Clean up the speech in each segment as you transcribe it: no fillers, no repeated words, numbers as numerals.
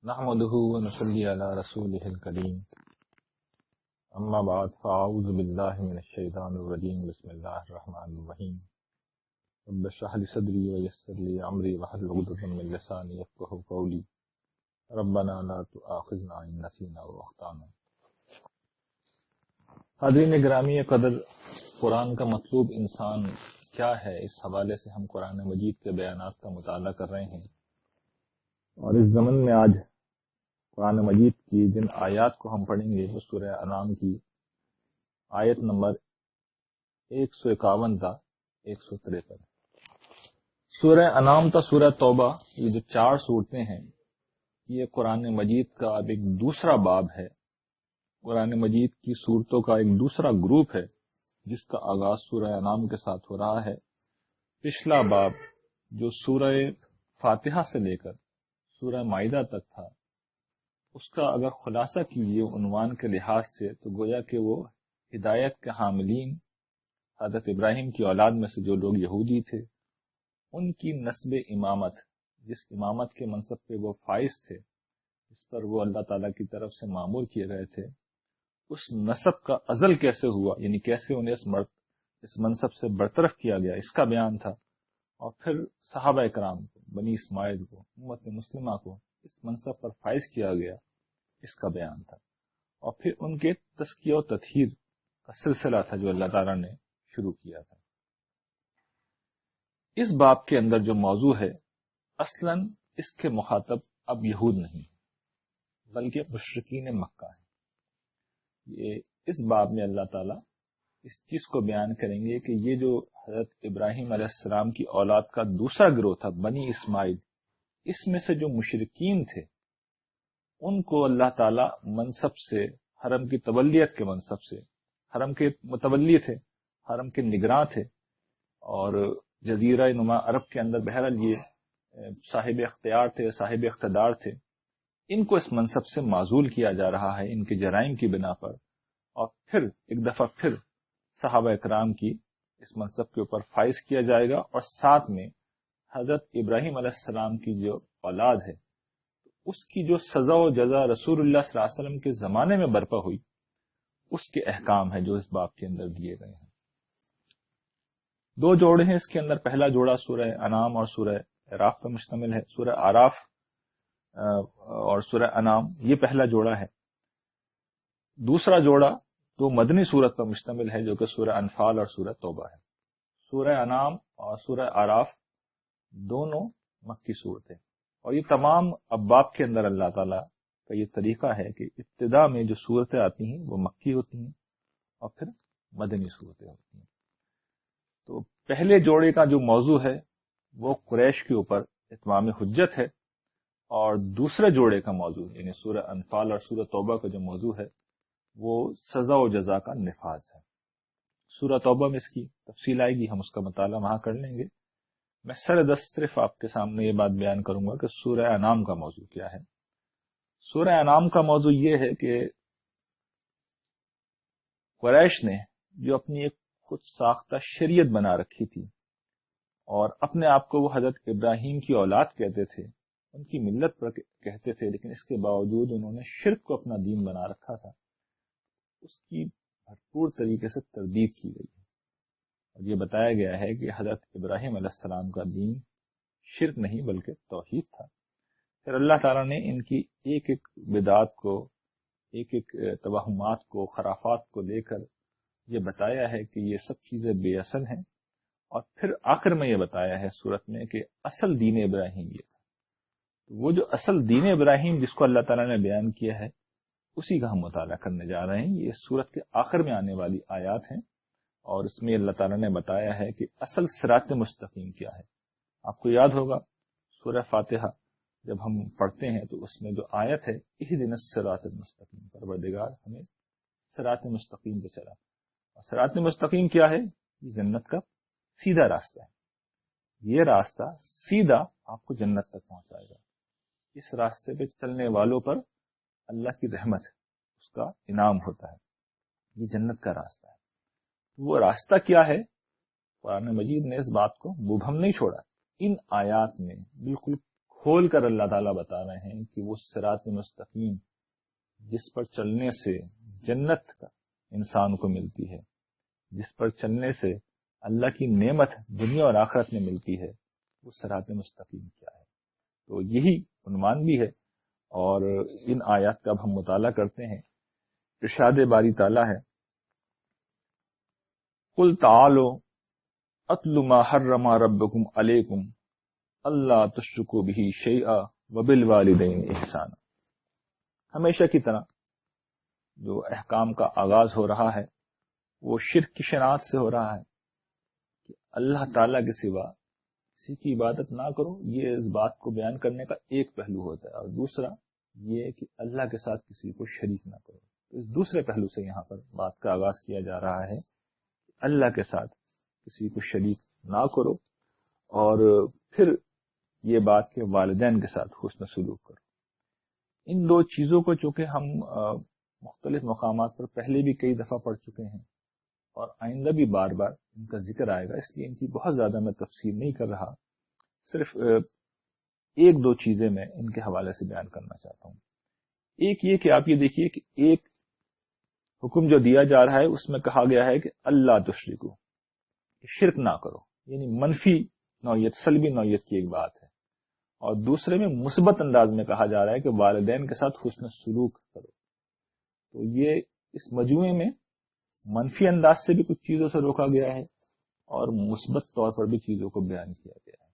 نحمده ونصلي على رسوله الكريم اما بعد فاعوذ بالله من الشيطان الرجيم بسم الله الرحمن الرحيم رب اشرح لي صدري ويسر لي امري واحلل عقدة من لساني يفقهوا قولي ربنا لا تؤاخذنا ان نسينا واخطانا۔ حاضرین گرامی قدر، قرآن کا مطلوب انسان کیا ہے، اس حوالے سے ہم قرآن مجید کے بیانات کا مطالعہ کر رہے ہیں، اور اس ضمن میں آج قرآن مجید کی جن آیات کو ہم پڑھیں گے وہ سورہ انعام کی آیت نمبر 151 تا 153۔ سورہ انعام تا سورہ توبہ، یہ جو 4 صورتیں ہیں، یہ قرآن مجید کا اب ایک دوسرا باب ہے، قرآن مجید کی صورتوں کا ایک دوسرا گروپ ہے جس کا آغاز سورہ انعام کے ساتھ ہو رہا ہے۔ پچھلا باب جو سورہ فاتحہ سے لے کر سورہ مائدہ تک تھا، اس کا اگر خلاصہ کیجیے عنوان کے لحاظ سے تو گویا کہ وہ ہدایت کے حاملین حضرت ابراہیم کی اولاد میں سے جو لوگ یہودی تھے، ان کی نسب امامت، جس امامت کے منصب پہ وہ فائز تھے، جس پر وہ اللہ تعالیٰ کی طرف سے مامور کیے گئے تھے، اس نسب کا ازل کیسے ہوا، یعنی کیسے انہیں اس منصب سے برطرف کیا گیا، اس کا بیان تھا۔ اور پھر صحابہ کرام کو، بنی اسماعیل کو، امت مسلمہ کو اس منصب پر فائز کیا گیا، اس کا بیان تھا۔ اور پھر ان کے تزکیہ و تطہیر کا سلسلہ تھا جو اللہ تعالیٰ نے شروع کیا تھا۔ اس باب کے اندر جو موضوع ہے، اصلاً اس کے مخاطب اب یہود نہیں بلکہ مشرکین مکہ ہیں۔ یہ اس باب میں اللہ تعالیٰ اس چیز کو بیان کریں گے کہ یہ جو حضرت ابراہیم علیہ السلام کی اولاد کا دوسرا گروہ تھا، بنی اسماعیل، اس میں سے جو مشرکین تھے، ان کو اللہ تعالیٰ منصب سے، حرم کی تولیت کے منصب سے، حرم کے متولی تھے، حرم کے نگراں تھے، اور جزیرہ نما عرب کے اندر بہرحال یہ صاحب اختیار تھے، صاحب اقتدار تھے۔ ان کو اس منصب سے معزول کیا جا رہا ہے ان کے جرائم کی بنا پر، اور پھر ایک دفعہ پھر صحابہ اکرام کی اس منصب کے اوپر فائز کیا جائے گا، اور ساتھ میں حضرت ابراہیم علیہ السلام کی جو اولاد ہے اس کی جو سزا و جزا رسول اللہ صلی اللہ علیہ وسلم کے زمانے میں برپا ہوئی، اس کے احکام ہے جو اس باب کے اندر دیے گئے ہیں۔ 2 جوڑے ہیں اس کے اندر۔ پہلا جوڑا سورہ انعام اور سورہ اعراف پر مشتمل ہے۔ سورہ اعراف اور سورہ انعام یہ پہلا جوڑا ہے۔ دوسرا جوڑا 2 مدنی سورت پر مشتمل ہے جو کہ سورہ انفال اور سورہ توبہ ہے۔ سورہ انعام اور سورہ اعراف دونوں مکی صورتیں، اور یہ تمام ابواب کے اندر اللہ تعالیٰ کا یہ طریقہ ہے کہ ابتدا میں جو صورتیں آتی ہیں وہ مکی ہوتی ہیں اور پھر مدنی صورتیں ہوتی ہیں۔ تو پہلے جوڑے کا جو موضوع ہے وہ قریش کے اوپر اتمام حجت ہے، اور دوسرے جوڑے کا موضوع یعنی سورہ انفال اور سورہ توبہ کا جو موضوع ہے وہ سزا و جزا کا نفاذ ہے۔ سورہ توبہ میں اس کی تفصیل آئے گی، ہم اس کا مطالعہ وہاں کر لیں گے۔ میں سردست صرف آپ کے سامنے یہ بات بیان کروں گا کہ سورہ انعام کا موضوع کیا ہے۔ سورہ انعام کا موضوع یہ ہے کہ قریش نے جو اپنی ایک خود ساختہ شریعت بنا رکھی تھی، اور اپنے آپ کو وہ حضرت ابراہیم کی اولاد کہتے تھے، ان کی ملت پر کہتے تھے، لیکن اس کے باوجود انہوں نے شرک کو اپنا دین بنا رکھا تھا، اس کی بھرپور طریقے سے تردید کی گئی ہے۔ اور یہ بتایا گیا ہے کہ حضرت ابراہیم علیہ السلام کا دین شرک نہیں بلکہ توحید تھا۔ پھر اللہ تعالیٰ نے ان کی ایک ایک بدعات کو، ایک ایک توہمات کو، خرافات کو لے کر یہ بتایا ہے کہ یہ سب چیزیں بے اصل ہیں، اور پھر آخر میں یہ بتایا ہے سورت میں کہ اصل دین ابراہیم یہ تھا۔ وہ جو اصل دین ابراہیم جس کو اللہ تعالیٰ نے بیان کیا ہے اسی کا ہم مطالعہ کرنے جا رہے ہیں۔ یہ سورت کے آخر میں آنے والی آیات ہیں، اور اس میں اللہ تعالیٰ نے بتایا ہے کہ اصل صراط مستقیم کیا ہے۔ آپ کو یاد ہوگا سورہ فاتحہ جب ہم پڑھتے ہیں تو اس میں جو آیت ہے اہدنا الصراط المستقیم، پروردگار ہمیں صراط مستقیم پہ چلا۔ اور صراط مستقیم کیا ہے؟ یہ جنت کا سیدھا راستہ ہے۔ یہ راستہ سیدھا آپ کو جنت تک پہنچائے گا۔ اس راستے پہ چلنے والوں پر اللہ کی رحمت، اس کا انعام ہوتا ہے۔ یہ جنت کا راستہ ہے۔ وہ راستہ کیا ہے؟ قرآن مجید نے اس بات کو مبہم نہیں چھوڑا، ان آیات میں بالکل کھول کر اللہ تعالیٰ بتا رہے ہیں کہ وہ صراط مستقیم جس پر چلنے سے جنت کا انسان کو ملتی ہے، جس پر چلنے سے اللہ کی نعمت دنیا اور آخرت میں ملتی ہے، وہ صراط مستقیم کیا ہے. تو یہی عنوان بھی ہے، اور ان آیات کا اب ہم مطالعہ کرتے ہیں. ارشاد باری تعالیٰ ہے، قل تعالوا اتل ما حرم ربکم علیکم اللہ تشرکوا بہ شیئا وبالوالدین احسانا. ہمیشہ کی طرح جو احکام کا آغاز ہو رہا ہے وہ شرک کی شناخت سے ہو رہا ہے کہ اللہ تعالیٰ کے سوا کسی کی عبادت نہ کرو. یہ اس بات کو بیان کرنے کا ایک پہلو ہوتا ہے، اور دوسرا یہ کہ اللہ کے ساتھ کسی کو شریک نہ کرو. تو اس دوسرے پہلو سے یہاں پر بات کا آغاز کیا جا رہا ہے کہ اللہ کے ساتھ کسی کو شریک نہ کرو، اور پھر یہ بات کہ والدین کے ساتھ حسن سلوک کرو. ان دو چیزوں کو چونکہ ہم مختلف مقامات پر پہلے بھی کئی دفعہ پڑھ چکے ہیں اور آئندہ بھی بار بار ان کا ذکر آئے گا، اس لیے ان کی بہت زیادہ میں تفصیل نہیں کر رہا. صرف ایک دو چیزیں میں ان کے حوالے سے بیان کرنا چاہتا ہوں. ایک یہ کہ آپ یہ دیکھیے کہ ایک حکم جو دیا جا رہا ہے اس میں کہا گیا ہے کہ اللہ تشرکو، شرک نہ کرو، یعنی منفی نوعیت، سلبی نوعیت کی ایک بات ہے. اور دوسرے میں مثبت انداز میں کہا جا رہا ہے کہ والدین کے ساتھ حسن سلوک کرو. تو یہ اس مجموعے میں منفی انداز سے بھی کچھ چیزوں سے روکا گیا ہے اور مثبت طور پر بھی چیزوں کو بیان کیا گیا ہے.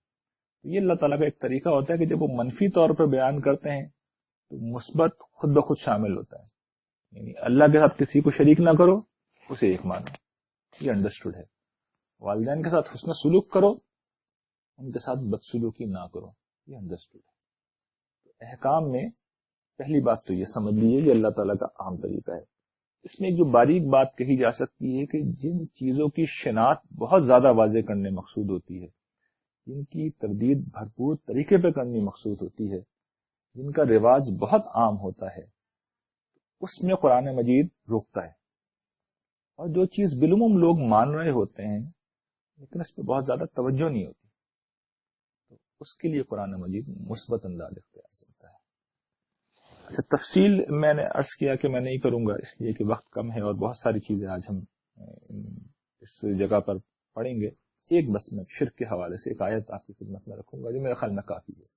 تو یہ اللہ تعالیٰ کا ایک طریقہ ہوتا ہے کہ جب وہ منفی طور پر بیان کرتے ہیں تو مثبت خود بخود شامل ہوتا ہے. یعنی اللہ کے ساتھ کسی کو شریک نہ کرو، اسے ایک مانو، یہ انڈرسٹوڈ ہے. والدین کے ساتھ حسن سلوک کرو، ان کے ساتھ بدسلوکی نہ کرو، یہ انڈرسٹوڈ ہے. تو احکام میں پہلی بات تو یہ سمجھ لیجیے یہ اللہ تعالیٰ کا عام طریقہ ہے. اس میں ایک جو باریک بات کہی جا سکتی ہے کہ جن چیزوں کی شناخت بہت زیادہ واضح کرنے مقصود ہوتی ہے، جن کی تردید بھرپور طریقے پہ کرنی مقصود ہوتی ہے، جن کا رواج بہت عام ہوتا ہے، اس میں قرآن مجید روکتا ہے. اور جو چیز بالعموم لوگ مان رہے ہوتے ہیں لیکن اس پہ بہت زیادہ توجہ نہیں ہوتی، تو اس کے لیے قرآن مجید مثبت انداز اختیار کرتا ہے. اچھا، تفصیل میں نے عرض کیا کہ میں نہیں کروں گا اس لیے کہ وقت کم ہے اور بہت ساری چیزیں آج ہم اس جگہ پر پڑھیں گے. ایک بس میں شرک کے حوالے سے ایک آیت آپ کی خدمت میں رکھوں گا جو میرے خیال میں کافی ہے.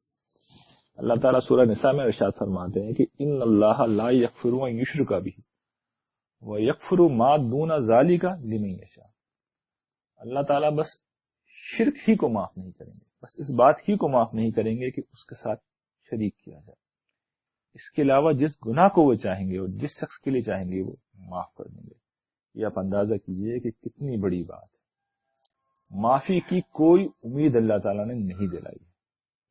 اللہ تعالیٰ سورہ نساء میں ارشاد فرماتے ہیں کہ ان اللہ لا یغفر ان یشرک بہ ویغفر ما دون ذلک لمن یشاء. اللہ تعالیٰ بس شرک ہی کو معاف نہیں کریں گے، بس اس بات ہی کو معاف نہیں کریں گے کہ اس کے ساتھ شریک کیا جائے. اس کے علاوہ جس گناہ کو وہ چاہیں گے اور جس شخص کے لیے چاہیں گے وہ معاف کر دیں گے. یہ آپ اندازہ کیجئے کہ کتنی بڑی بات ہے. معافی کی کوئی امید اللہ تعالیٰ نے نہیں دلائی ہے.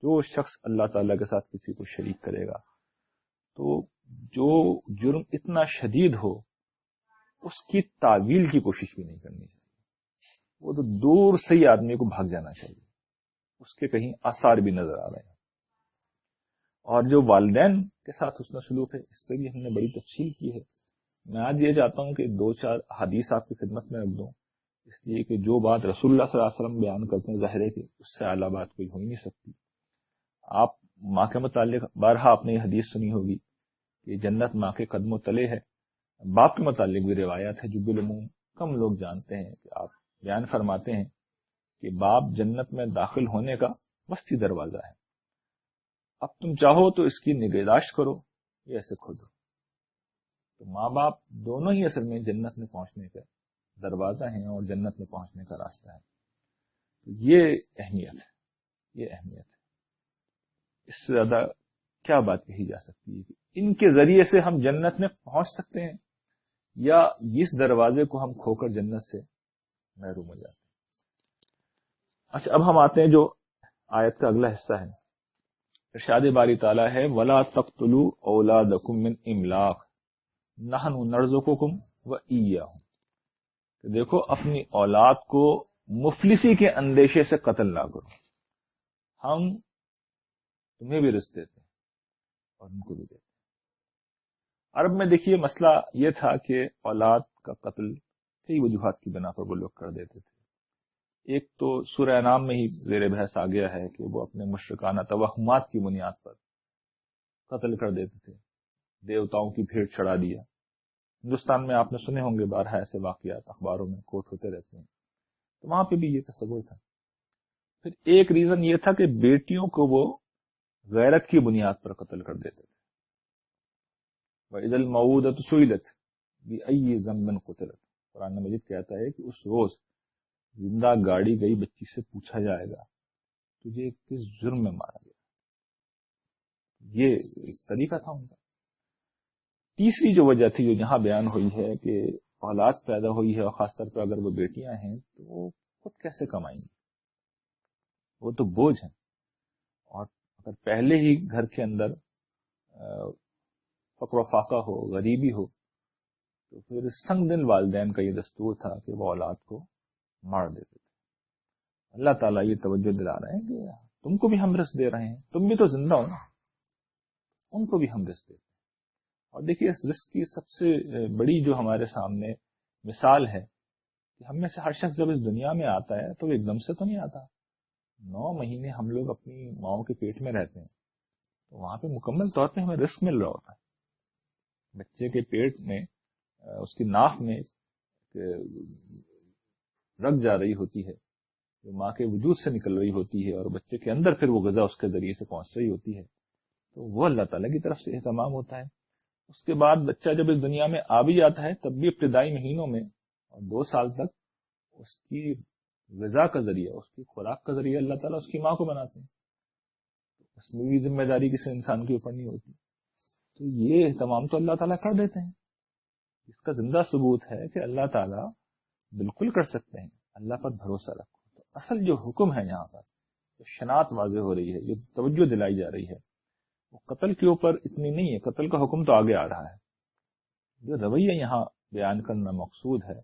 جو شخص اللہ تعالیٰ کے ساتھ کسی کو شریک کرے گا تو جو جرم اتنا شدید ہو اس کی تعویل کی کوشش بھی نہیں کرنی چاہیے. وہ تو دور سے ہی آدمی کو بھاگ جانا چاہیے، اس کے کہیں آثار بھی نظر آ رہے ہیں. اور جو والدین کے ساتھ حسن سلوک ہے اس پہ بھی ہم نے بڑی تفصیل کی ہے. میں آج یہ چاہتا ہوں کہ دو چار حدیث آپ کی خدمت میں رکھ دوں، اس لیے کہ جو بات رسول اللہ صلی اللہ علیہ وسلم بیان کرتے ہیں ظاہر ہے کہ اس سے اعلیٰ بات کوئی ہو ہی نہیں سکتی. آپ ماں کے متعلق بارہا آپ نے یہ حدیث سنی ہوگی کہ جنت ماں کے قدموں تلے ہے. باپ کے متعلق بھی روایات ہے جو بالعموم کم لوگ جانتے ہیں کہ آپ بیان فرماتے ہیں کہ باپ جنت میں داخل ہونے کا وسطی دروازہ ہے. اب تم چاہو تو اس کی نگہداشت کرو یا اسے کھودو. تو ماں باپ دونوں ہی اصل میں جنت میں پہنچنے کا دروازہ ہیں اور جنت میں پہنچنے کا راستہ ہے. یہ اہمیت ہے، یہ اہمیت ہے. اس سے زیادہ کیا بات کہی جا سکتی ہے کہ ان کے ذریعے سے ہم جنت میں پہنچ سکتے ہیں یا اس دروازے کو ہم کھو کر جنت سے محروم ہو جاتے ہیں. اچھا، اب ہم آتے ہیں جو آیت کا اگلا حصہ ہے. ارشاد باری تعالیٰ ہے وَلَا تَقْتُلُوا أَوْلَادَكُم مِّنْ إِمْلَاقٍ نَحْنُ نَرْزُقُكُمْ وَإِيَّاهُمْ. کہ دیکھو اپنی اولاد کو مفلسی کے اندیشے سے قتل نہ کرو، ہم تمہیں بھی رزق دیتے ہیں اور ان کو بھی دیتے ہیں. عرب میں دیکھیے مسئلہ یہ تھا کہ اولاد کا قتل کئی وجوہات کی بنا پر وہ لوگ کر دیتے تھے. ایک تو سورہ انعام میں ہی زیر بحث آ گیا ہے کہ وہ اپنے مشرکانہ توہمات کی بنیاد پر قتل کر دیتے تھے، دیوتاؤں کی بھیڑ چڑھا دیا. ہندوستان میں آپ نے سنے ہوں گے بارہا ایسے واقعات اخباروں میں کوٹ ہوتے رہتے ہیں. تو وہاں پہ بھی یہ تصور تھا. پھر ایک ریزن یہ تھا کہ بیٹیوں کو وہ غیرت کی بنیاد پر قتل کر دیتے تھے. وَإِذَا الْمَوْءُودَةُ سُئِلَتْ بِأَيِّ ذَنبٍ قُتِلَتْ، قرآن مجید کہتا ہے کہ اس روز زندہ گاڑی گئی بچی سے پوچھا جائے گا تجھے کس جرم میں مارا گیا. یہ ایک طریقہ تھا ان کا. تیسری جو وجہ تھی جو یہاں بیان ہوئی ہے کہ اولاد پیدا ہوئی ہے اور خاص طور پر اگر وہ بیٹیاں ہیں تو وہ خود کیسے کمائیں گی، وہ تو بوجھ ہیں. اور اگر پہلے ہی گھر کے اندر فقر و فاقہ ہو، غریبی ہو، تو پھر سنگ دل والدین کا یہ دستور تھا کہ وہ اولاد کو مار دیتے تھے. اللہ تعالیٰ یہ توجہ دلا رہے ہیں کہ تم کو بھی ہم رزق دے رہے ہیں، تم بھی تو زندہ ہو نا، ان کو بھی ہم رزق دیتے ہیں. اور دیکھیے اس رزق کی سب سے بڑی جو ہمارے سامنے مثال ہے کہ ہم میں سے ہر شخص جب اس دنیا میں آتا ہے تو ایک دم سے تو نہیں آتا. 9 مہینے ہم لوگ اپنی ماؤں کے پیٹ میں رہتے ہیں، تو وہاں پہ مکمل طور پہ ہمیں رزق مل رہا ہوتا ہے. بچے کے پیٹ میں اس کی ناف میں رگ جا رہی ہوتی ہے جو ماں کے وجود سے نکل رہی ہوتی ہے، اور بچے کے اندر پھر وہ غذا اس کے ذریعے سے پہنچ رہی ہوتی ہے. تو وہ اللہ تعالیٰ کی طرف سے اہتمام ہوتا ہے. اس کے بعد بچہ جب اس دنیا میں آ بھی جاتا ہے تب بھی ابتدائی مہینوں میں اور 2 سال تک اس کی غذا کا ذریعہ، اس کی خوراک کا ذریعہ اللہ تعالیٰ اس کی ماں کو بناتے ہیں. اس میں بھی ذمہ داری کسی انسان کے اوپر نہیں ہوتی. تو یہ اہتمام تو اللہ تعالیٰ کر دیتے ہیں. اس کا زندہ ثبوت ہے کہ اللہ تعالیٰ بالکل کر سکتے ہیں. اللہ پر بھروسہ رکھو. تو اصل جو حکم ہے یہاں پر جو شناعت واضح ہو رہی ہے، جو توجہ دلائی جا رہی ہے، وہ قتل کے اوپر اتنی نہیں ہے. قتل کا حکم تو آگے آ رہا ہے. جو رویہ یہاں بیان کرنا مقصود ہے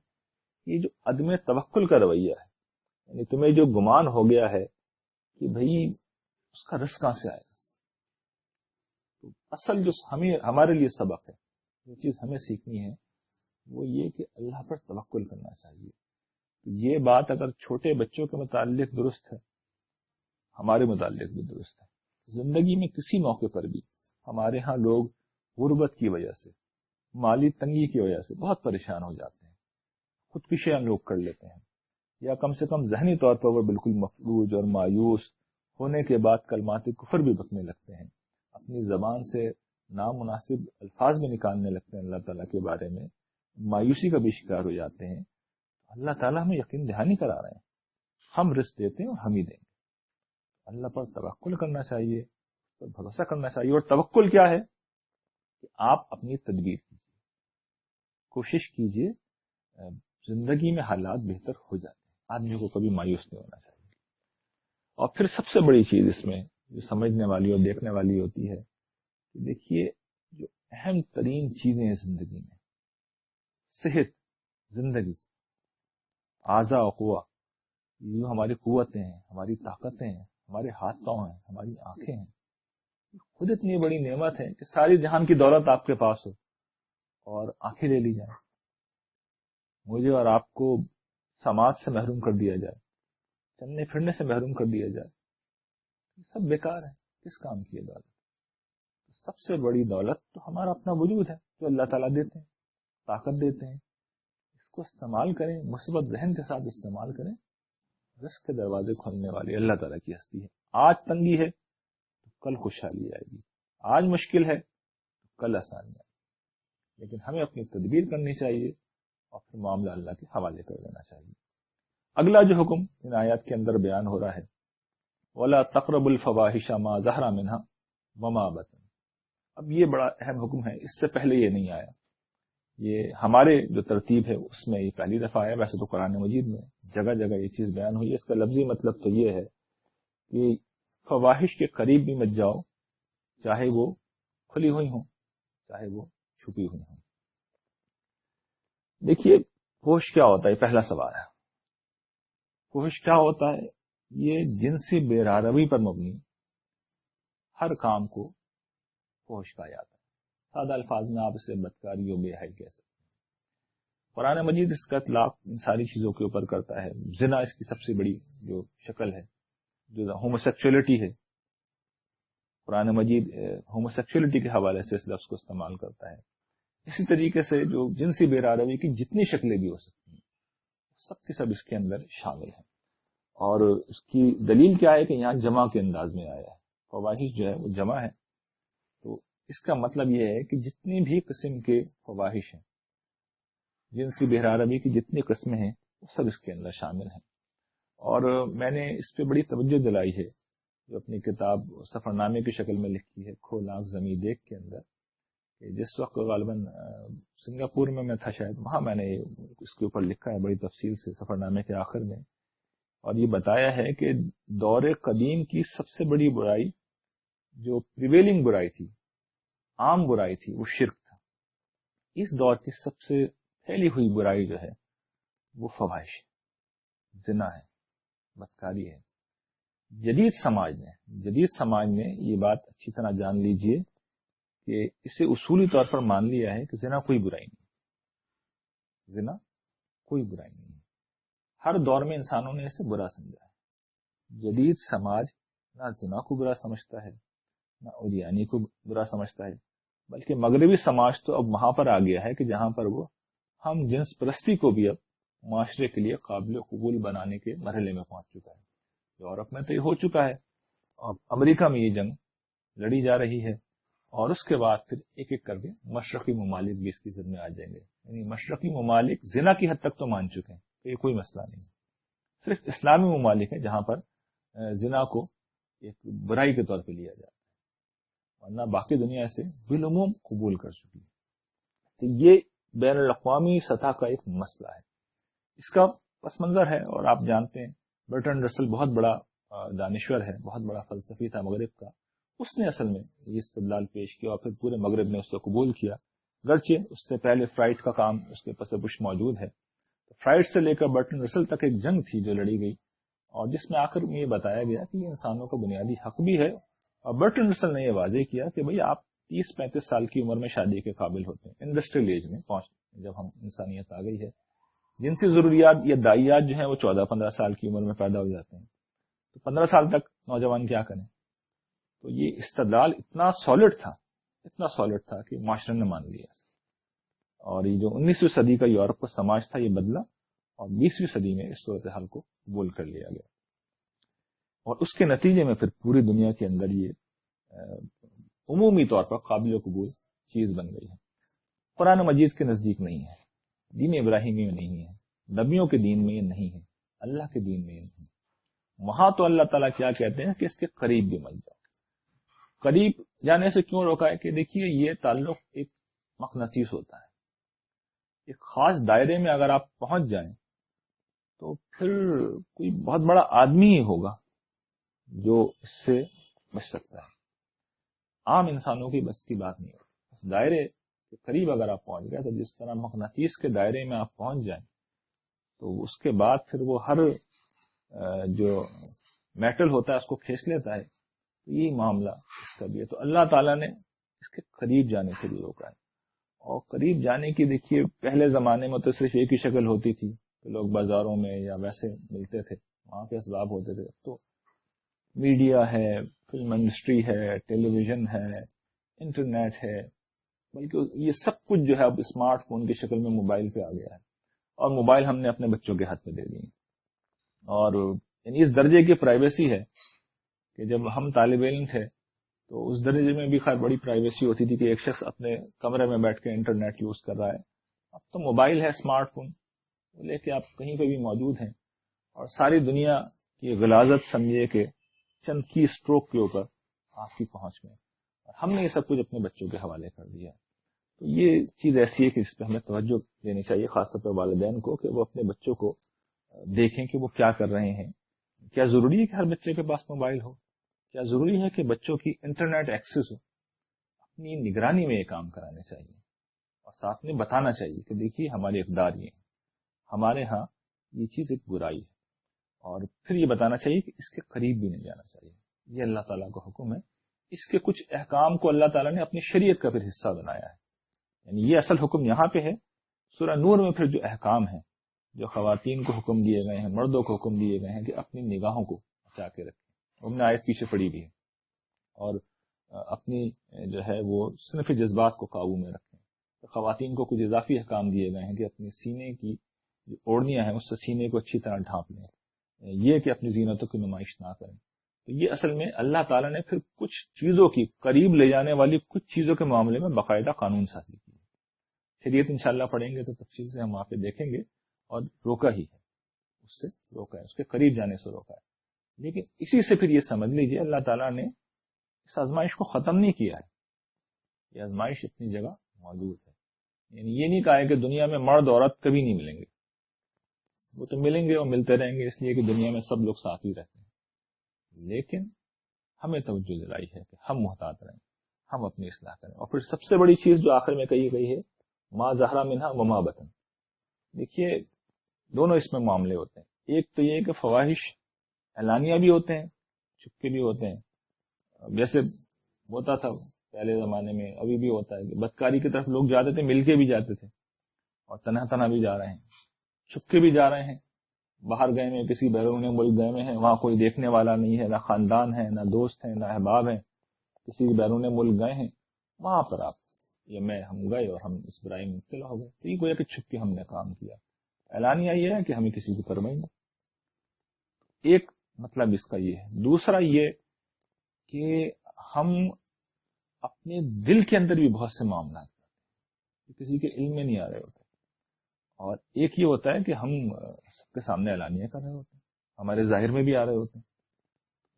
یہ جو عدم توکل کا رویہ ہے، یعنی تمہیں جو گمان ہو گیا ہے کہ بھئی اس کا رزق کہاں سے آئے گا. تو اصل جو ہمارے لیے سبق ہے، جو چیز ہمیں سیکھنی ہے وہ یہ کہ اللہ پر توکل کرنا چاہیے. تو یہ بات اگر چھوٹے بچوں کے متعلق درست ہے، ہمارے متعلق بھی درست ہے. زندگی میں کسی موقع پر بھی ہمارے ہاں لوگ غربت کی وجہ سے، مالی تنگی کی وجہ سے بہت پریشان ہو جاتے ہیں، خودکشیاں لوگ کر لیتے ہیں، یا کم سے کم ذہنی طور پر وہ بالکل مفلوج اور مایوس ہونے کے بعد کلمات کفر بھی بکنے لگتے ہیں، اپنی زبان سے نامناسب الفاظ بھی نکالنے لگتے ہیں اللہ تعالیٰ کے بارے میں، مایوسی کا بھی شکار ہو جاتے ہیں. اللہ تعالیٰ ہمیں یقین دہانی کرا رہے ہیں، ہم رزق دیتے ہیں اور ہم ہی دیں گے. اللہ پر توکل کرنا چاہیے، پر بھروسہ کرنا چاہیے. اور توکل کیا ہے کہ آپ اپنی تدبیر کیجیے، کوشش کیجیے. زندگی میں حالات بہتر ہو جاتے ہیں، آدمی کو کبھی مایوس نہیں ہونا چاہیے. اور پھر سب سے بڑی چیز اس میں جو سمجھنے والی اور دیکھنے والی ہوتی ہے کہ دیکھیے جو اہم ترین چیزیں ہیں زندگی میں، صحت، زندگی، اعضاء و قوا، جو ہماری قوتیں ہیں، ہماری طاقتیں ہیں، ہمارے ہاتھ پاؤں ہیں، ہماری آنکھیں ہیں، خود اتنی بڑی نعمت ہے کہ ساری جہان کی دولت آپ کے پاس ہو اور آنکھیں لے لی جائیں، مجھے اور آپ کو سماج سے محروم کر دیا جائے، چلنے پھرنے سے محروم کر دیا جائے، یہ سب بیکار ہے. کس کام کی ہے دولت؟ سب سے بڑی دولت تو ہمارا اپنا وجود ہے جو اللہ تعالیٰ دیتے ہیں، طاقت دیتے ہیں. اس کو استعمال کریں، مثبت ذہن کے ساتھ استعمال کریں. رزق کے دروازے کھولنے والی اللہ تعالیٰ کی ہستی ہے. آج تنگی ہے تو کل خوشحالی آئے گی، آج مشکل ہے تو کل آسانی آئے گی. لیکن ہمیں اپنی تدبیر کرنی چاہیے اور پھر معاملہ اللہ کے حوالے کر دینا چاہیے. اگلا جو حکم ان آیات کے اندر بیان ہو رہا ہے وَلَا تَقْرَبُوا الْفَوَاحِشَ مَا ظَهَرَ مِنْهَا وَمَا بَطَنَ. اب یہ بڑا اہم حکم ہے، اس سے پہلے یہ نہیں آیا. یہ ہمارے جو ترتیب ہے اس میں یہ پہلی دفعہ آیا. ویسے تو قرآن مجید میں جگہ جگہ یہ چیز بیان ہوئی ہے. اس کا لفظی مطلب تو یہ ہے کہ فواحش کے قریب بھی مت جاؤ، چاہے وہ کھلی ہوئی ہوں چاہے وہ چھپی ہوئی ہوں. دیکھیے فحش کیا ہوتا ہے، پہلا سوال ہے. فحش کیا ہوتا ہے؟ یہ جنسی بے راروی پر مبنی ہر کام کو فحش کہا جاتا ہے. سادہ الفاظ میں آپ اسے بدکاری و بے حیائی کہہ سکتے ہیں. قرآن مجید اس کا اطلاق ان ساری چیزوں کے اوپر کرتا ہے. زنا اس کی سب سے بڑی جو شکل ہے. جو ہوموسیکچولیٹی ہے، قرآن مجید ہوموسیکچولیٹی کے حوالے سے اس لفظ کو استعمال کرتا ہے. اسی طریقے سے جو جنسی بے روی کی جتنی شکلیں بھی ہو سکتی ہیں سب کے سب اس کے اندر شامل ہیں. اور اس کی دلیل کیا ہے کہ یہاں جمع کے انداز میں آیا ہے. فواحش جو ہے وہ جمع ہے، تو اس کا مطلب یہ ہے کہ جتنی بھی قسم کے فواحش ہیں، جنسی بے روی کی جتنی قسمیں ہیں وہ سب اس کے اندر شامل ہیں. اور میں نے اس پہ بڑی توجہ دلائی ہے جو اپنی کتاب سفر نامے کی شکل میں لکھی ہے کھول آنکھ زمیں دیکھ کے اندر، کہ جس وقت غالباً سنگاپور میں تھا شاید، وہاں میں نے اس کے اوپر لکھا ہے بڑی تفصیل سے سفر نامے کے آخر میں، اور یہ بتایا ہے کہ دور قدیم کی سب سے بڑی برائی، جو پریویلنگ برائی تھی، عام برائی تھی، وہ شرک تھا. اس دور کی سب سے پھیلی ہوئی برائی جو ہے وہ فواحش، زنا ہے، بدکاری ہے. جدید سماج نے یہ بات اچھی طرح جان لیجئے کہ اسے اصولی طور پر مان لیا ہے کہ زنا کوئی برائی نہیں. زنا کوئی برائی نہیں. ہر دور میں انسانوں نے اسے برا سمجھا ہے. جدید سماج نہ زنا کو برا سمجھتا ہے، نہ اوریانی کو برا سمجھتا ہے، بلکہ مغربی سماج تو اب وہاں پر آ گیا ہے کہ جہاں پر وہ ہم جنس پرستی کو بھی اب معاشرے کے لیے قابل قبول بنانے کے مرحلے میں پہنچ چکا ہے. یورپ میں تو یہ ہو چکا ہے، اور امریکہ میں یہ جنگ لڑی جا رہی ہے، اور اس کے بعد پھر ایک ایک کر کے مشرقی ممالک بھی اس کی زد میں آ جائیں گے. یعنی مشرقی ممالک زنا کی حد تک تو مان چکے ہیں، تو یہ کوئی مسئلہ نہیں. صرف اسلامی ممالک ہیں جہاں پر زنا کو ایک برائی کے طور پہ لیا جاتا ہے، ورنہ باقی دنیا اسے بالعموم قبول کر چکی ہے. تو یہ بین الاقوامی سطح کا ایک مسئلہ ہے. اس کا پس منظر ہے، اور آپ جانتے ہیں برٹرنڈ رسل بہت بڑا دانشور ہے، بہت بڑا فلسفی تھا مغرب کا. اس نے اصل میں یہ استدلال پیش کیا اور پھر پورے مغرب نے اس کو قبول کیا. گرچہ اس سے پہلے فرائڈ کا کام اس کے پس پش موجود ہے. فرائڈ سے لے کر برٹرنڈ رسل تک ایک جنگ تھی جو لڑی گئی، اور جس میں آخر میں یہ بتایا گیا کہ یہ انسانوں کا بنیادی حق بھی ہے. اور برٹرنڈ رسل نے یہ واضح کیا کہ بھئی آپ 30-35 سال کی عمر میں شادی کے قابل ہوتے ہیں، انڈسٹریل ایج میں پہنچ جب ہم انسانیت آ گئی ہے. جنسی ضروریات یا دائیات جو ہیں وہ 14-15 سال کی عمر میں پیدا ہو جاتے ہیں. تو 15 سال تک نوجوان کیا کریں؟ تو یہ استدلال اتنا سالڈ تھا کہ معاشرے نے مان لیا. اور یہ جو 19ویں صدی کا یورپ کا سماج تھا یہ بدلا، اور 20ویں صدی میں اس صورتحال کو قبول کر لیا گیا. اور اس کے نتیجے میں پھر پوری دنیا کے اندر یہ عمومی طور پر قابل قبول چیز بن گئی ہے. قرآن مجید کے نزدیک نہیں ہے، دین ابراہیمی میں نہیں ہے، نبیوں کے دین میں یہ نہیں ہے، اللہ کے دین میں یہ نہیں ہے. وہاں تو اللہ تعالیٰ کیا کہتے ہیں کہ اس کے قریب بھی مت جاؤ. قریب جانے سے کیوں روکا ہے؟ کہ دیکھیے یہ تعلق ایک مقناطیس ہوتا ہے. ایک خاص دائرے میں اگر آپ پہنچ جائیں تو پھر کوئی بہت بڑا آدمی ہی ہوگا جو اس سے بچ سکتا ہے. عام انسانوں کی بس کی بات نہیں ہوتی. اس دائرے کے قریب اگر آپ پہنچ گئے تو جس طرح مقناطیس کے دائرے میں آپ پہنچ جائیں تو اس کے بعد پھر وہ ہر جو میٹل ہوتا ہے اس کو کھینچ لیتا ہے. تو یہی معاملہ اس کا بھی ہے. تو اللہ تعالیٰ نے اس کے قریب جانے سے بھی روکا ہے. اور قریب جانے کی دیکھیے پہلے زمانے میں تو صرف ایک ہی شکل ہوتی تھی کہ لوگ بازاروں میں یا ویسے ملتے تھے، وہاں کے اسباب ہوتے تھے. تو میڈیا ہے، فلم انڈسٹری ہے، ٹیلی ویژن ہے، انٹرنیٹ ہے، بلکہ یہ سب کچھ جو ہے اب اسمارٹ فون کی شکل میں موبائل پہ آ گیا ہے. اور موبائل ہم نے اپنے بچوں کے ہاتھ میں دے دی. اور یعنی اس درجے کی پرائیویسی ہے کہ جب ہم طالب علم تھے تو اس درجے میں بھی خیر بڑی پرائیویسی ہوتی تھی کہ ایک شخص اپنے کمرے میں بیٹھ کے انٹرنیٹ یوز کر رہا ہے. اب تو موبائل ہے، اسمارٹ فون لے کے آپ کہیں پہ بھی موجود ہیں، اور ساری دنیا کی غلاظت سمجھے کہ چند کی اسٹروک کے اوپر آپ کی پہنچ میں. اور ہم نے یہ سب کچھ اپنے بچوں کے حوالے کر دیا. تو یہ چیز ایسی ہے کہ اس پہ ہمیں توجہ دینی چاہیے، خاص طور پہ والدین کو، کہ وہ اپنے بچوں کو دیکھیں کہ وہ کیا کر رہے ہیں. کیا ضروری ہے کہ ہر بچے کے پاس موبائل ہو؟ کیا ضروری ہے کہ بچوں کی انٹرنیٹ ایکسس ہو؟ اپنی نگرانی میں یہ کام کرانے چاہیے، اور ساتھ میں بتانا چاہیے کہ دیکھیے ہماری اقدار یہ ہے، ہمارے ہاں یہ چیز ایک برائی ہے. اور پھر یہ بتانا چاہیے کہ اس کے قریب بھی نہیں جانا چاہیے. یہ اللہ تعالیٰ کا حکم ہے. اس کے کچھ احکام کو اللہ تعالیٰ نے اپنی شریعت کا پھر حصہ بنایا ہے. یعنی یہ اصل حکم یہاں پہ ہے سورہ نور میں پھر جو احکام ہیں، جو خواتین کو حکم دیے گئے ہیں، مردوں کو حکم دیے گئے ہیں کہ اپنی نگاہوں کو بچا کے رکھیں، ہم نے آیت پیچھے پڑی بھی ہے، اور اپنی جو ہے وہ صنف جذبات کو قابو میں رکھیں۔ تو خواتین کو کچھ اضافی احکام دیے گئے ہیں کہ اپنی سینے کی جو اوڑھنیاں ہیں اس سے سینے کو اچھی طرح ڈھانپ لیں، یہ کہ اپنی زینتوں کی نمائش نہ کریں۔ تو یہ اصل میں اللہ تعالیٰ نے پھر کچھ چیزوں کی قریب لے جانے والی کچھ چیزوں کے معاملے میں باقاعدہ قانون سازی کی ہے۔ شریعت انشاءاللہ پڑھیں گے تو تفصیل سے ہم وہاں پہ دیکھیں گے، اور روکا ہی ہے، اس سے روکا ہے، اس کے قریب جانے سے روکا ہے۔ لیکن اسی سے پھر یہ سمجھ لیجیے اللہ تعالیٰ نے اس آزمائش کو ختم نہیں کیا ہے، یہ آزمائش اپنی جگہ موجود ہے۔ یعنی یہ نہیں کہا ہے کہ دنیا میں مرد عورت کبھی نہیں ملیں گے، وہ تو ملیں گے اور ملتے رہیں گے، اس لیے کہ دنیا میں سب لوگ ساتھ ہی رہتے ہیں، لیکن ہمیں توجہ دلائی ہے کہ ہم محتاط رہیں، ہم اپنی اصلاح کریں۔ اور پھر سب سے بڑی چیز جو آخر میں کہی گئی ہے، ما ظہر منہا وما بطن۔ دیکھیے دونوں اس میں معاملے ہوتے ہیں، ایک تو یہ کہ فواحش اعلانیہ بھی ہوتے ہیں، چھپکے بھی ہوتے ہیں، جیسے ہوتا تھا پہلے زمانے میں، ابھی بھی ہوتا ہے کہ بدکاری کی طرف لوگ جاتے تھے، مل کے بھی جاتے تھے، اور تنہا تنہا بھی جا رہے ہیں، چھپ کے بھی جا رہے ہیں، باہر گئے ہیں، کسی بیرون ملک گئے ہوئے ہیں، وہاں کوئی دیکھنے والا نہیں ہے، نہ خاندان ہے، نہ دوست ہیں، نہ احباب ہیں، کسی بیرون ملک گئے ہیں، وہاں پر آپ یا میں ہم گئے اور ہم اس برائی میں مبتلا ہو گئے، تو یہ گویا کہ چھپ کے ہم نے کام کیا۔ اعلانیہ یہ ہے کہ ہمیں کسی کو پرواہ نہیں، ایک مطلب اس کا یہ ہے۔ دوسرا یہ کہ ہم اپنے دل کے اندر بھی بہت سے معاملات کرتے ہیں، کسی کے علم میں نہیں آ رہے ہوتے، اور ایک یہ ہوتا ہے کہ ہم سب کے سامنے اعلانیہ کر رہے ہوتے ہیں، ہمارے ظاہر میں بھی آ رہے ہوتے ہیں۔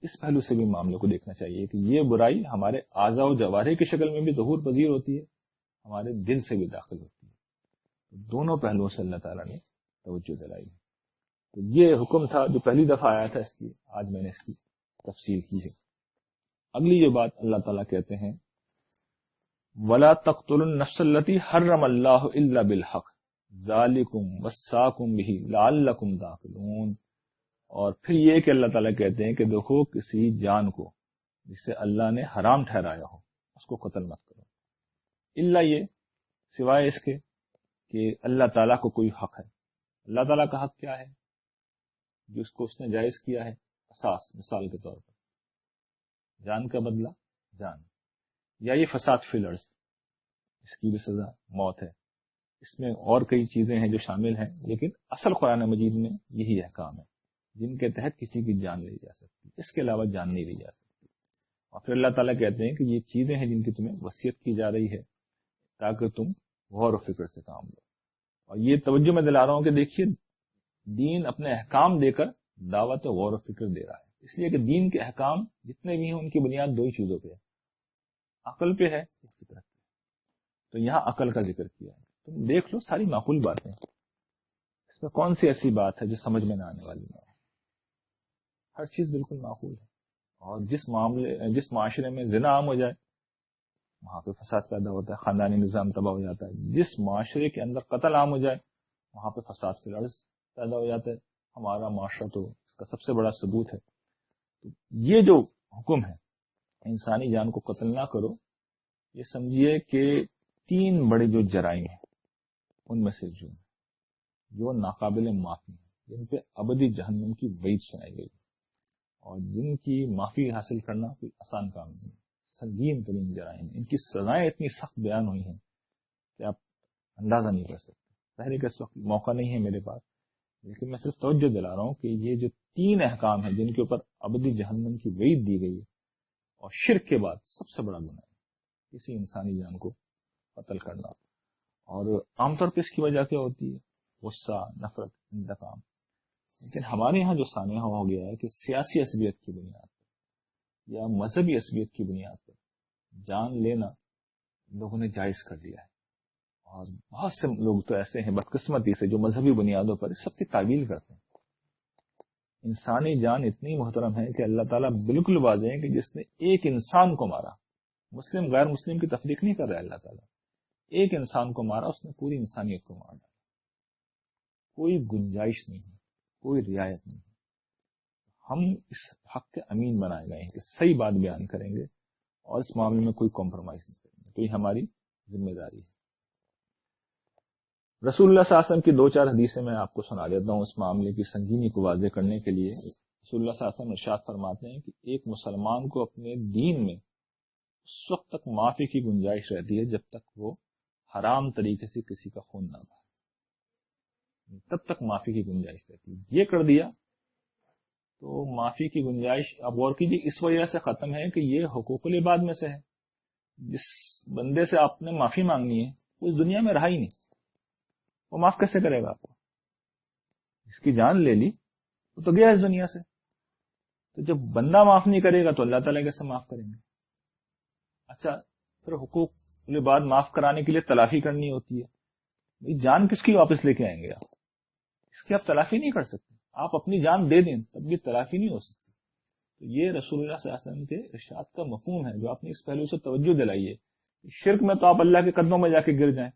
اس پہلو سے بھی معاملے کو دیکھنا چاہیے کہ یہ برائی ہمارے اعضاء و جوارح کی شکل میں بھی ظہور پذیر ہوتی ہے، ہمارے دل سے بھی داخل ہوتی ہے۔ دونوں پہلوؤں سے اللہ تعالیٰ نے توجہ دلائی ہے۔ تو یہ حکم تھا جو پہلی دفعہ آیا تھا، اس کی آج میں نے اس کی تفصیل کی ہے۔ اگلی جو بات اللہ تعالیٰ کہتے ہیں، وَلَا تَقْتُلُوا النَّفْسَ الَّتِي حَرَّمَ اللَّهُ إِلَّا بِالْحَقِّ ذَلِكُمْ وَصَّاكُمْ بِهِ لَعَلَّكُمْ تَعْقِلُونَ۔ اور پھر یہ کہ اللہ تعالیٰ کہتے ہیں کہ دیکھو کسی جان کو جسے اللہ نے حرام ٹھہرایا ہو اس کو قتل مت کرو، الا یہ سوائے اس کے کہ اللہ تعالیٰ کو کوئی حق ہے۔ اللہ تعالیٰ کا حق کیا ہے؟ جس کو اس نے جائز کیا ہے، قصاص، مثال کے طور پر جان کا بدلہ جان، یا یہ فساد فی الارض، اس کی بھی سزا موت ہے۔ اس میں اور کئی چیزیں ہیں جو شامل ہیں، لیکن اصل قرآن مجید میں یہی احکام ہے جن کے تحت کسی کی جان لی جا سکتی، اس کے علاوہ جان نہیں لی جا سکتی۔ اور پھر اللہ تعالیٰ کہتے ہیں کہ یہ چیزیں ہیں جن کی تمہیں وصیت کی جا رہی ہے تاکہ تم غور و فکر سے کام لو۔ اور یہ توجہ میں دلا رہا ہوں کہ دیکھیے دین اپنے احکام دے کر دعوت غور و فکر دے رہا ہے، اس لیے کہ دین کے احکام جتنے بھی ہیں ان کی بنیاد دو ہی چیزوں پہ ہے، عقل پہ ہے، فطرت پہ۔ تو یہاں عقل کا ذکر کیا ہے، تم دیکھ لو ساری معقول باتیں، اس میں کون سی ایسی بات ہے جو سمجھ میں نہ آنے والی نہ ہو؟ ہر چیز بالکل معقول ہے۔ اور جس معاشرے میں زنا عام ہو جائے وہاں پہ فساد پیدا ہوتا ہے، خاندانی نظام تباہ ہو جاتا ہے۔ جس معاشرے کے اندر قتل عام ہو جائے وہاں پہ فساد فی الارض پیدا ہو جاتا ہے۔ ہمارا معاشرہ تو اس کا سب سے بڑا ثبوت ہے۔ یہ جو حکم ہے انسانی جان کو قتل نہ کرو، یہ سمجھیے کہ تین بڑے جو جرائم ہیں ان میں سے جو ناقابل معافی ہیں، جن پہ ابدی جہنم کی وعید سنائی گئی اور جن کی معافی حاصل کرنا کوئی آسان کام نہیں ہے، سنگین ترین جرائم، ان کی سزائیں اتنی سخت بیان ہوئی ہیں کہ آپ اندازہ نہیں کر سکتے۔ ظاہر کہ اس وقت موقع نہیں ہے میرے پاس، لیکن میں صرف توجہ دلا رہا ہوں کہ یہ جو تین احکام ہیں جن کے اوپر ابدی جہنم کی وعید دی گئی ہے، اور شرک کے بعد سب سے بڑا گناہ ہے کسی انسانی جان کو قتل کرنا۔ اور عام طور پہ اس کی وجہ کیا ہوتی ہے؟ غصہ، نفرت، انتقام۔ لیکن ہمارے ہاں جو سانحہ ہو گیا ہے کہ سیاسی عصبیت کی بنیاد پر یا مذہبی عصبیت کی بنیاد پر جان لینا لوگوں نے جائز کر دیا ہے، اور بہت سے لوگ تو ایسے ہیں بدقسمتی سے جو مذہبی بنیادوں پر اس سب کی تعویل کرتے ہیں۔ انسانی جان اتنی محترم ہے کہ اللہ تعالیٰ بالکل واضح ہے کہ جس نے ایک انسان کو مارا، مسلم غیر مسلم کی تفریق نہیں کر رہا ہے اللہ تعالیٰ، ایک انسان کو مارا اس نے پوری انسانیت کو مار ڈالا، کوئی گنجائش نہیں ہے، کوئی رعایت نہیں ہے۔ ہم اس حق کے امین بنائے گئے ہیں کہ صحیح بات بیان کریں گے اور اس معاملے میں کوئی کمپرومائز نہیں کریں گے، تو یہ ہماری ذمہ داری ہے۔ رسول اللہ صلی اللہ علیہ وسلم کی 2-4 حدیثیں میں آپ کو سنا دیتا ہوں اس معاملے کی سنگینی کو واضح کرنے کے لیے. رسول اللہ صلی اللہ علیہ وسلم ارشاد فرماتے ہیں کہ ایک مسلمان کو اپنے دین میں اس وقت تک معافی کی گنجائش رہتی ہے جب تک وہ حرام طریقے سے کسی کا خون نہ بہائے، تب تک معافی کی گنجائش رہتی ہے. یہ کر دیا تو معافی کی گنجائش، آپ غور کیجیے، اس وجہ سے ختم ہے کہ یہ حقوق العباد میں سے ہے. جس بندے سے آپ نے معافی مانگنی ہے وہ اس دنیا میں رہا ہی نہیں، وہ معاف کیسے کرے گا آپ کو؟ جس کی جان لے لی وہ تو گیا اس دنیا سے. تو جب بندہ معاف نہیں کرے گا تو اللہ تعالیٰ کیسے معاف کریں گے؟ اچھا، پھر حقوق العباد معاف کرانے کے لیے تلافی کرنی ہوتی ہے. بھائی جان کس کی واپس لے کے آئیں گے آپ؟ اس کی آپ تلافی نہیں کر سکتے. آپ اپنی جان دے دیں تب بھی تلافی نہیں ہو سکتی. تو یہ رسول اللہ صلی اللہ علیہ وسلم کے ارشاد کا مفہوم ہے جو آپ نے اس پہلو سے توجہ دلائی ہے. شرک میں تو آپ اللہ کے قدموں میں جا کے گر جائیں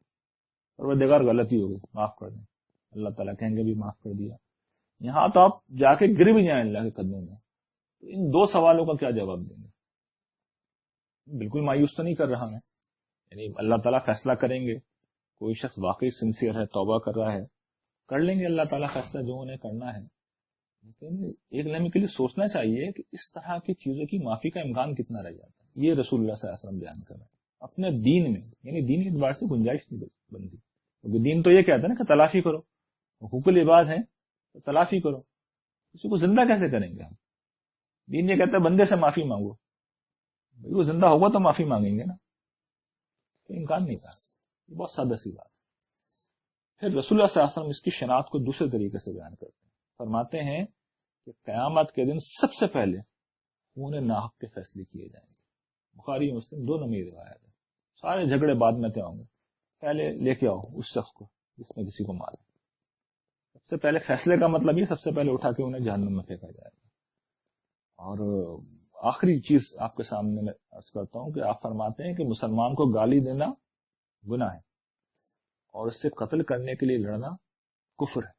اور وہ دیگر غلطی ہو گئی معاف کر دیں، اللہ تعالیٰ کہیں گے بھی معاف کر دیا. یہاں تو آپ جا کے گر بھی جائیں اللہ کے قدموں میں، تو ان 2 سوالوں کا کیا جواب دیں گے؟ بالکل مایوس تو نہیں کر رہا میں، یعنی اللہ تعالیٰ فیصلہ کریں گے. کوئی شخص واقعی سنسیئر ہے، توبہ کر رہا ہے، کر لیں گے اللہ تعالیٰ فیصلہ جو انہیں کرنا ہے. لیکن ایک لمحے کے لیے سوچنا چاہیے کہ اس طرح کی چیزوں کی معافی کا امکان کتنا رہ جاتا ہے. یہ رسول اللہ صلی اللہ علیہ وسلم بیان کر رہے ہیں اپنے دین میں، یعنی دین کے اعتبار سے گنجائش نہیں بنتی، کیونکہ دین تو یہ کہتا ہے نا کہ تلافی کرو، حقوق العباد ہیں تو تلافی کرو. کسی کو زندہ کیسے کریں گے ہم؟ دین یہ کہتا ہے بندے سے معافی مانگو. بھائی وہ زندہ ہوگا تو معافی مانگیں گے نا، تو امکان نہیں تھا. یہ بہت سادہ سی بات. پھر رسول اللہ صلی اللہ علیہ وسلم اس کی شناخت کو دوسرے طریقے سے بیان کرتے ہیں. فرماتے ہیں کہ قیامت کے دن سب سے پہلے خون ناحق کے فیصلے کیے جائیں گے. بخاری مسلم دونوں میں روایت ہے. سارے جھگڑے بعد میں طے ہوں گے، پہلے لے کے آؤ اس شخص کو جس نے کسی کو مارا. سب سے پہلے فیصلے کا مطلب یہ سب سے پہلے اٹھا کے انہیں جہنم میں پھینکا جائے گا. اور آخری چیز آپ کے سامنے میں عرض کرتا ہوں کہ آپ فرماتے ہیں کہ مسلمان کو گالی دینا گناہ ہے اور اس سے قتل کرنے کے لیے لڑنا کفر ہے.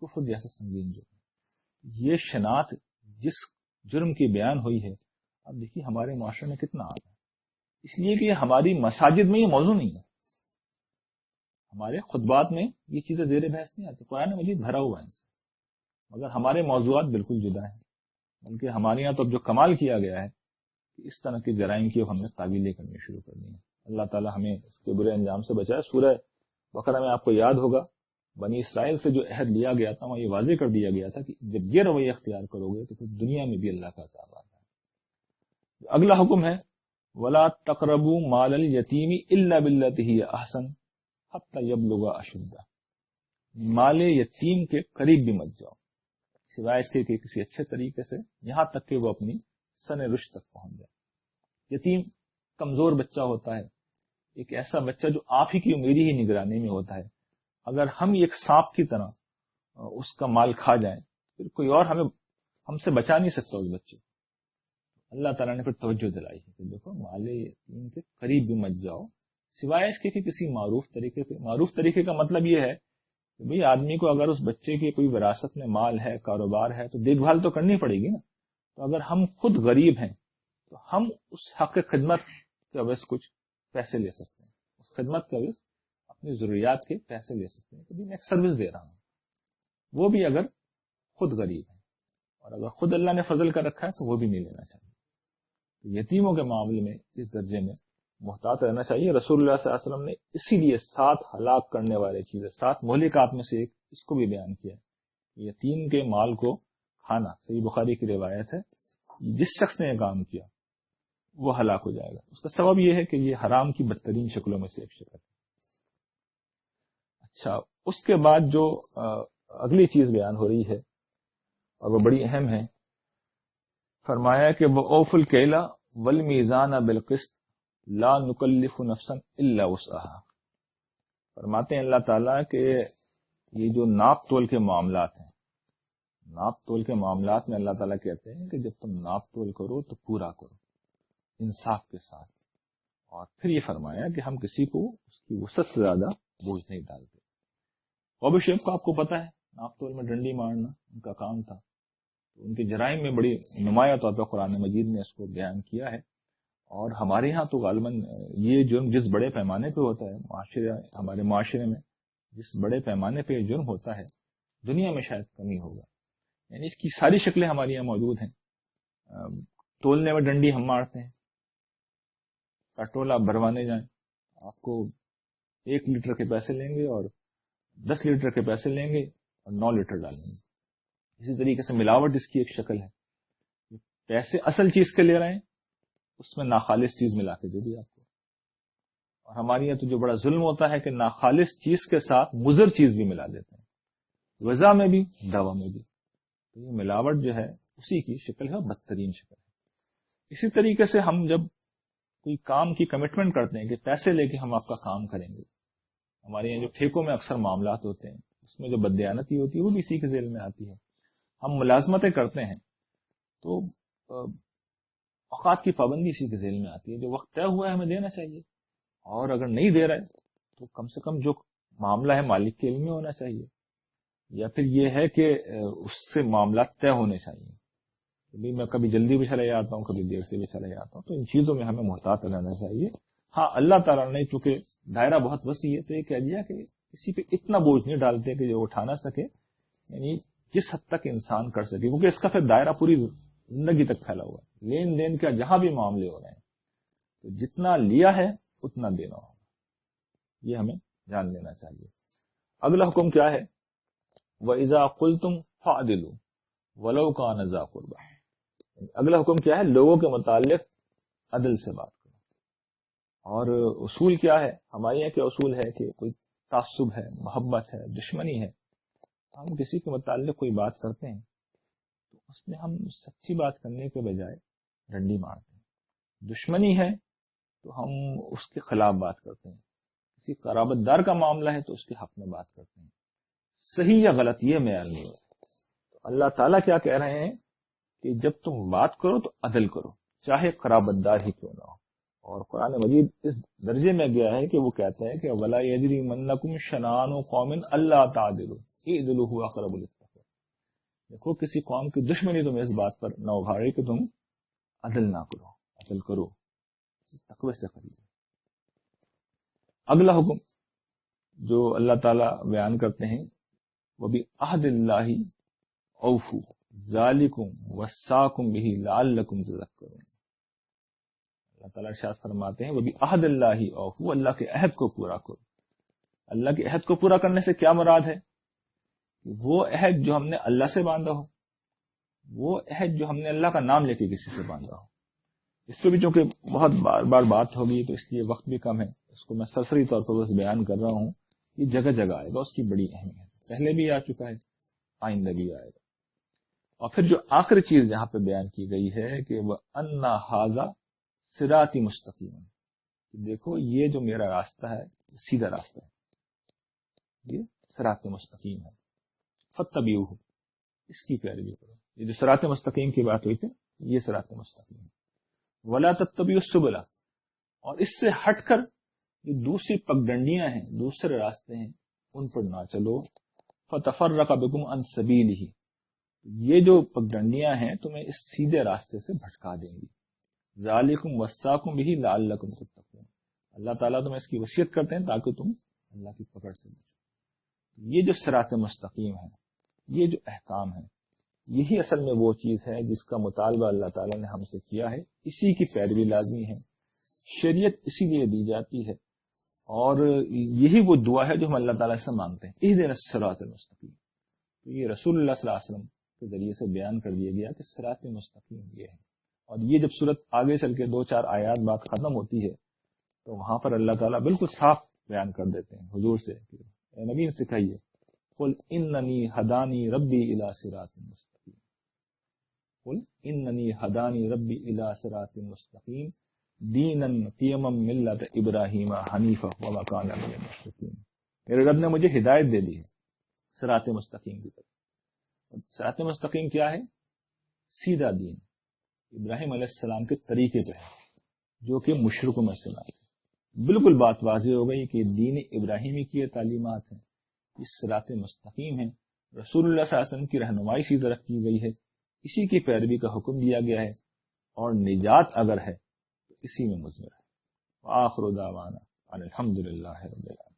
کفر جیسا سنگین جرم. یہ شناخت جس جرم کی بیان ہوئی ہے، اب دیکھیے ہمارے معاشرے میں کتنا عام ہے. اس لیے کہ ہماری مساجد میں یہ موضوع نہیں ہے، ہمارے خطبات میں یہ چیزیں زیر بحث نہیں آتی. قرآن مجید بھرا ہوا ہے، مگر ہمارے موضوعات بالکل جدا ہیں. بلکہ ہمارے یہاں تو اب جو کمال کیا گیا ہے کہ اس طرح کے جرائم کی ہم نے تعویلیں کرنی شروع کر دی ہیں. اللہ تعالی ہمیں اس کے برے انجام سے بچائے. سورہ بقرہ میں آپ کو یاد ہوگا بنی اسرائیل سے جو عہد لیا گیا تھا وہاں یہ واضح کر دیا گیا تھا کہ جب یہ رویہ اختیار کرو گے تو پھر دنیا میں بھی اللہ کا عذاب آتا ہے. اگلا حکم ہے وَلَا تَقْرَبُوا مَالَ الْيَتِيمِ إِلَّا بِالَّتِي هِيَ أَحْسَنُ حَتَّى يَبْلُغَ أَشُدَّهُ. مال یتیم کے قریب بھی مت جاؤ سوائے اس کے کہ کسی اچھے طریقے سے، یہاں تک کہ وہ اپنی سن رشد تک پہنچ جائے. یتیم کمزور بچہ ہوتا ہے، ایک ایسا بچہ جو آپ ہی کی میری ہی نگرانی میں ہوتا ہے. اگر ہم ایک سانپ کی طرح اس کا مال کھا جائیں پھر کوئی اور ہم سے بچا نہیں سکتا اس بچے کو. اللہ تعالیٰ نے پھر توجہ دلائی ہے کہ دیکھو مال یتیم کے قریب بھی مت جاؤ سوائے اس کے کہ کسی معروف طریقے پہ. معروف طریقے کا مطلب یہ ہے کہ بھئی آدمی کو اگر اس بچے کی کوئی وراثت میں مال ہے، کاروبار ہے، تو دیکھ بھال تو کرنی پڑے گی نا. تو اگر ہم خود غریب ہیں تو ہم اس حق خدمت کے عوض کچھ پیسے لے سکتے ہیں. اس خدمت کے عوض اپنی ضروریات کے پیسے لے سکتے ہیں کہ میں ایک سروس دے رہا ہوں، وہ بھی اگر خود غریب ہے. اور اگر خود اللہ نے فضل کر رکھا ہے تو وہ بھی نہیں لینا چاہیے. تو یتیموں کے معاملے میں اس درجے میں محتاط رہنا چاہیے. رسول اللہ صلی اللہ علیہ وسلم نے اسی لیے 7 ہلاک کرنے والے چیزیں، 7 مہلکات میں سے ایک اس کو بھی بیان کیا. یتیم کے مال کو کھانا، صحیح بخاری کی روایت ہے، جس شخص نے یہ کام کیا وہ ہلاک ہو جائے گا. اس کا سبب یہ ہے کہ یہ حرام کی بدترین شکلوں میں سے ایک شکل ہے. اچھا، اس کے بعد جو اگلی چیز بیان ہو رہی ہے اور وہ بڑی اہم ہے، فرمایا کہ وَأَوْفُوا الْكَيْلَ وَالْمِيزَانَ بِالْقِسْطِ لَا نُكَلِّفُ نَفْسًا إِلَّا وُسْعَهَا. فرماتے ہیں اللہ تعالیٰ کہ یہ جو ناپ تول کے معاملات ہیں، ناپ تول کے معاملات میں اللہ تعالیٰ کہتے ہیں کہ جب تم ناپ تول کرو تو پورا کرو انصاف کے ساتھ. اور پھر یہ فرمایا کہ ہم کسی کو اس کی وسعت سے زیادہ بوجھ نہیں ڈالتے. قوم شعیب کو آپ کو پتا ہے ناپ تول میں ڈنڈی مارنا ان کا کام تھا. تو ان کے جرائم میں بڑی نمایاں طور پر قرآن مجید نے اس کو بیان کیا ہے. اور ہمارے ہاں تو غالباً یہ جرم جس بڑے پیمانے پہ ہوتا ہے ہمارے معاشرے میں جس بڑے پیمانے پہ یہ جرم ہوتا ہے دنیا میں شاید کم ہی ہوگا. یعنی اس کی ساری شکلیں ہمارے یہاں موجود ہیں. تولنے میں ڈنڈی ہم مارتے ہیں. پیٹرول آپ بھروانے جائیں آپ کو 1 لیٹر کے پیسے لیں گے اور 10 لیٹر کے پیسے لیں گے اور 9 لیٹر ڈالیں گے. اسی طریقے سے ملاوٹ اس کی ایک شکل ہے. پیسے اصل چیز کے لے رہے ہیں اس میں ناخالص چیز ملا کے دے دی آپ کو. اور ہمارے یہاں تو جو بڑا ظلم ہوتا ہے کہ ناخالص چیز کے ساتھ مضر چیز بھی ملا دیتے ہیں, غذا میں بھی دوا میں بھی. تو یہ ملاوٹ جو ہے اسی کی شکل ہے, بدترین شکل ہے. اسی طریقے سے ہم جب کوئی کام کی کمٹمنٹ کرتے ہیں کہ پیسے لے کے ہم آپ کا کام کریں گے, ہمارے یہاں جو ٹھیکوں میں اکثر معاملات ہوتے ہیں اس میں جو بددیانتی ہوتی ہے وہ بھی اسی کے ذیل میں آتی ہے. ہم ملازمتیں کرتے ہیں تو اوقات کی پابندی اسی کے ذیل میں آتی ہے. جو وقت طے ہوا ہے ہمیں دینا چاہیے, اور اگر نہیں دے رہے تو کم سے کم جو معاملہ ہے مالک کے علم میں ہونا چاہیے, یا پھر یہ ہے کہ اس سے معاملات طے ہونے چاہیے. میں کبھی جلدی بھی چلے جاتا ہوں, کبھی دیر سے بھی چلے جاتا ہوں, تو ان چیزوں میں ہمیں محتاط رہنا چاہیے. ہاں, اللہ تعالیٰ نے چونکہ دائرہ بہت وسیع ہے تو یہ کہہ دیا کہ کسی پہ اتنا بوجھ نہیں ڈالتے کہ جو اٹھا نہ سکے, یعنی جس حد تک انسان کر سکے, کیونکہ اس کا پھر دائرہ پوری زندگی تک پھیلا ہوا ہے. لین دین کا جہاں بھی معاملے ہو رہے ہیں تو جتنا لیا ہے اتنا دینا ہوگا, یہ ہمیں جان لینا چاہیے. اگلا حکم کیا ہے؟ وَإِذَا قُلْتُمْ فَعْدِلُوا وَلَوْ كَانَ ذَا قُرْبَىٰ. اگلا حکم کیا ہے؟ لوگوں کے متعلق عدل سے بات کرو. اور اصول کیا ہے ہمارے یہاں؟ کیا اصول ہے کہ کوئی تعصب ہے, محبت ہے, دشمنی ہے, ہم کسی کے متعلق کوئی بات کرتے ہیں تو اس میں ہم سچی بات کرنے کے بجائے ڈنڈی مارتے ہیں. دشمنی ہے تو ہم اس کے خلاف بات کرتے ہیں. کسی قرابت دار کا معاملہ ہے تو اس کے حق میں بات کرتے ہیں. صحیح یا غلط یہ معیار نہیں ہوتا. تو اللہ تعالیٰ کیا کہہ رہے ہیں کہ جب تم بات کرو تو عدل کرو, چاہے قرابت دار ہی کیوں نہ ہو. اور قرآن مجید اس درجے میں گیا ہے کہ وہ کہتے ہیں کہ وَلَا يَجْرِمَنَّكُمْ شَنَآنُ قَوْمٍ أَلَّا تَعْدِلُوا اعْدِلُوا هُوَ أَقْرَبُ لِلتَّقْوَىٰ. دیکھو کسی قوم کی دشمنی تمہیں اس بات پر نہ ابھارے کہ تم عدل نہ کرو, عدل کرو, تقوی سے کریے. اگلا حکم جو اللہ تعالیٰ بیان کرتے ہیں وَبِعَهْدِ اللَّهِ أَوْفُوا ذَلِكُمْ وَصَّاكُمْ بِهِ لَعَلَّكُمْ تَذَكَّرُونَ. اللہ تعالیٰ ارشاد فرماتے ہیں وَبِعَهْدِ اللَّهِ أَوْفُوا, اللہ کے عہد کو پورا کرو. اللہ کے عہد کو پورا کرنے سے کیا مراد ہے؟ وہ عہد جو ہم نے اللہ سے باندھا ہو, وہ عہد جو ہم نے اللہ کا نام لے کے کسی سے باندھا ہو. اس پہ بھی چونکہ بہت بار بار بات ہوگی تو اس لیے وقت بھی کم ہے, اس کو میں سرسری طور پر بس بیان کر رہا ہوں. یہ جگہ جگہ آئے گا, اس کی بڑی اہمیت ہے, پہلے بھی آ چکا ہے, آئندہ بھی آئے گا. اور پھر جو آخری چیز یہاں پہ بیان کی گئی ہے کہ وہ اَنَّ هَٰذَا صِرَاطِ مُسْتَقِیمًا, دیکھو یہ جو میرا راستہ ہے سیدھا راستہ ہے, یہ صراط مستقیم ہے. فَاتَّبِعُوهُ, اس کی پیروی کرو. یہ جو صراط مستقیم کی بات ہوئی تھی یہ صراط مستقیم ہے. وَلَا تَتَّبِعُوا السُّبُلَ, اور اس سے ہٹ کر یہ دوسری پگڈنڈیاں ہیں, دوسرے راستے ہیں, ان پر نہ چلو. فَتَفَرَّقَ بِكُمْ عَنْ سَبِيلِهِ, یہ جو پگڈنڈیاں ہیں تمہیں اس سیدھے راستے سے بھٹکا دیں گی. ذَلِكُمْ وَصَّاكُمْ بِهِ لَعَلَّكُمْ تَتَّقُونَ, اللہ تعالیٰ تمہیں اس کی وصیت کرتے ہیں تاکہ تم اللہ کی پکڑ سے بچو. یہ جو صراط مستقیم ہے, یہ جو احکام ہے, یہی اصل میں وہ چیز ہے جس کا مطالبہ اللہ تعالیٰ نے ہم سے کیا ہے. اسی کی پیروی لازمی ہے. شریعت اسی لیے دی جاتی ہے, اور یہی وہ دعا ہے جو ہم اللہ تعالیٰ سے مانگتے ہیں, اہدنا الصراط المستقیم. تو یہ رسول اللہ صلی اللہ علیہ وسلم کے ذریعے سے بیان کر دیا گیا کہ صراط مستقیم یہ ہے. اور یہ جب صورت آگے چل کے 2-4 آیات بات ختم ہوتی ہے تو وہاں پر اللہ تعالیٰ بالکل صاف بیان کر دیتے ہیں حضور سے کہ اے نبی سکھائیے, قل اننی ہدانی ربی الی صراط مستقیم, قل اننی ہدانی ربی الی صراط مستقیم دینا قیما ملت ابراہیم حنیفا وما کان من المشرکین. میرے رب نے مجھے ہدایت دے دی ہے صراط مستقیم کی طرف. صراط مستقیم کیا ہے؟ سیدھا دین, ابراہیم علیہ السلام کے طریقے پہ ہے, جو کہ مشرکوں میں سے نہ. بالکل بات واضح ہو گئی کہ دین ابراہیمی کی یہ تعلیمات ہیں, اس صراط مستقیم ہے. رسول اللہ صلی اللہ علیہ وسلم کی رہنمائی اسی طرف کی گئی ہے, اسی کی پیروی کا حکم دیا گیا ہے. اور نجات اگر ہے تو اسی میں مضمر ہے۔ وآخر دعوانا ان الحمد للہ رب العالمین۔